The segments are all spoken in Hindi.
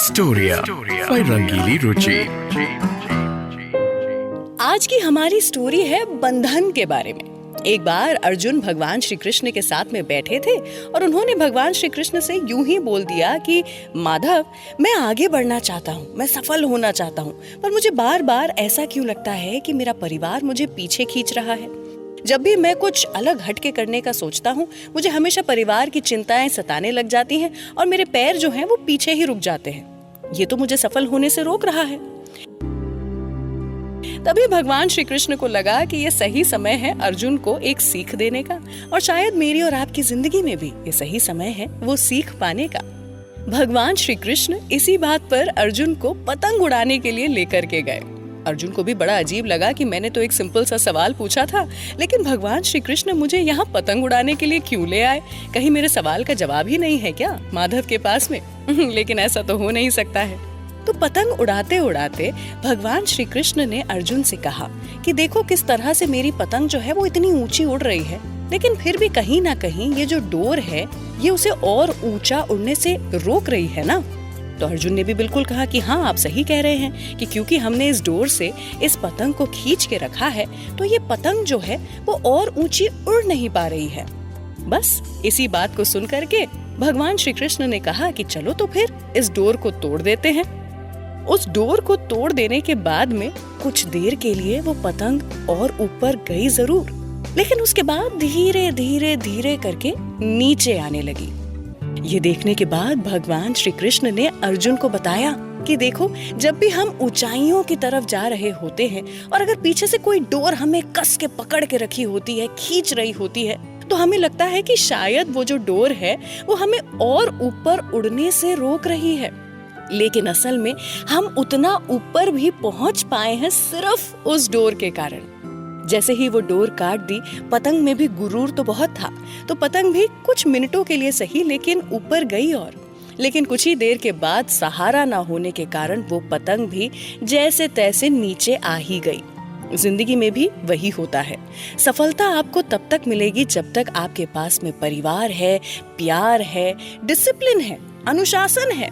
स्टोरिया बाय रंगीली रुचि। आज की हमारी स्टोरी है बंधन के बारे में। एक बार अर्जुन भगवान श्री कृष्ण के साथ में बैठे थे और उन्होंने भगवान श्री कृष्ण से यूं ही बोल दिया कि माधव, मैं आगे बढ़ना चाहता हूँ, मैं सफल होना चाहता हूँ, पर मुझे बार बार ऐसा क्यों लगता है कि मेरा परिवार मुझे पीछे खींच रहा है। जब भी मैं कुछ अलग हटके करने का सोचता हूँ, मुझे हमेशा परिवार की चिंताएं सताने लग जाती हैं और मेरे पैर जो हैं वो पीछे ही रुक जाते हैं। ये तो मुझे सफल होने से रोक रहा है। तभी भगवान श्री कृष्ण को लगा कि ये सही समय है अर्जुन को एक सीख देने का, और शायद मेरी और आपकी जिंदगी में भी ये सही समय है वो सीख पाने का। भगवान श्री कृष्ण इसी बात पर अर्जुन को पतंग उड़ाने के लिए लेकर के गए। अर्जुन को भी बड़ा अजीब लगा कि मैंने तो एक सिंपल सा सवाल पूछा था, लेकिन भगवान श्री कृष्ण मुझे यहाँ पतंग उड़ाने के लिए क्यों ले आए? कहीं मेरे सवाल का जवाब ही नहीं है क्या माधव के पास में? लेकिन ऐसा तो हो नहीं सकता है। तो पतंग उड़ाते उड़ाते भगवान श्री कृष्ण ने अर्जुन से कहा कि देखो किस तरह से मेरी पतंग जो है वो इतनी ऊंची उड़ रही है, लेकिन फिर भी कहीं ना कहीं ये जो डोर है ये उसे और ऊंचा उड़ने से रोक रही है ना। तो अर्जुन ने भी बिल्कुल कहा कि हाँ, आप सही कह रहे हैं कि क्योंकि हमने इस डोर से इस पतंग को खींच के रखा है तो ये पतंग जो है वो और ऊंची उड़ नहीं पा रही है। बस इसी बात को सुन करके भगवान श्री कृष्ण ने कहा कि चलो तो फिर इस डोर को तोड़ देते हैं। उस डोर को तोड़ देने के बाद में कुछ देर के लिए वो पतंग और ऊपर गई जरूर, लेकिन उसके बाद धीरे धीरे धीरे करके नीचे आने लगी। ये देखने के बाद भगवान श्री कृष्ण ने अर्जुन को बताया कि देखो, जब भी हम ऊंचाइयों की तरफ जा रहे होते हैं और अगर पीछे से कोई डोर हमें कस के पकड़ के रखी होती है, खींच रही होती है, तो हमें लगता है कि शायद वो जो डोर है वो हमें और ऊपर उड़ने से रोक रही है। लेकिन असल में हम उतना ऊपर भी पहुंच पाए हैं सिर्फ उस डोर के कारण। जैसे ही वो डोर काट दी, पतंग में भी गुरूर तो बहुत था, तो पतंग भी कुछ मिनटों के लिए सही लेकिन ऊपर गई। और लेकिन कुछ ही देर के बाद सहारा ना होने के कारण वो पतंग भी जैसे तैसे नीचे आ ही गई। जिंदगी में भी वही होता है। सफलता आपको तब तक मिलेगी जब तक आपके पास में परिवार है, प्यार है, डिसिप्लिन है, अनुशासन है।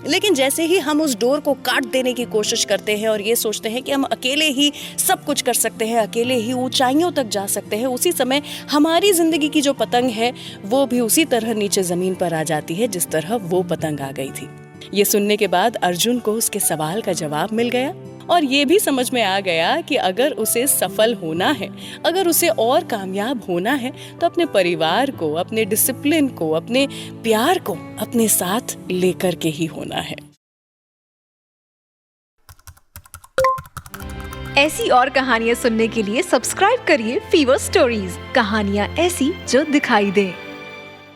लेकिन जैसे ही हम उस डोर को काट देने की कोशिश करते हैं और ये सोचते हैं कि हम अकेले ही सब कुछ कर सकते हैं, अकेले ही ऊंचाइयों तक जा सकते हैं, उसी समय हमारी जिंदगी की जो पतंग है वो भी उसी तरह नीचे जमीन पर आ जाती है जिस तरह वो पतंग आ गई थी। ये सुनने के बाद अर्जुन को उसके सवाल का जवाब मिल गया और ये भी समझ में आ गया कि अगर उसे सफल होना है, अगर उसे और कामयाब होना है, तो अपने परिवार को, अपने डिसिप्लिन को, अपने प्यार को अपने साथ लेकर के ही होना है। ऐसी और कहानियाँ सुनने के लिए सब्सक्राइब करिए फीवर स्टोरीज। कहानियाँ ऐसी जो दिखाई दे।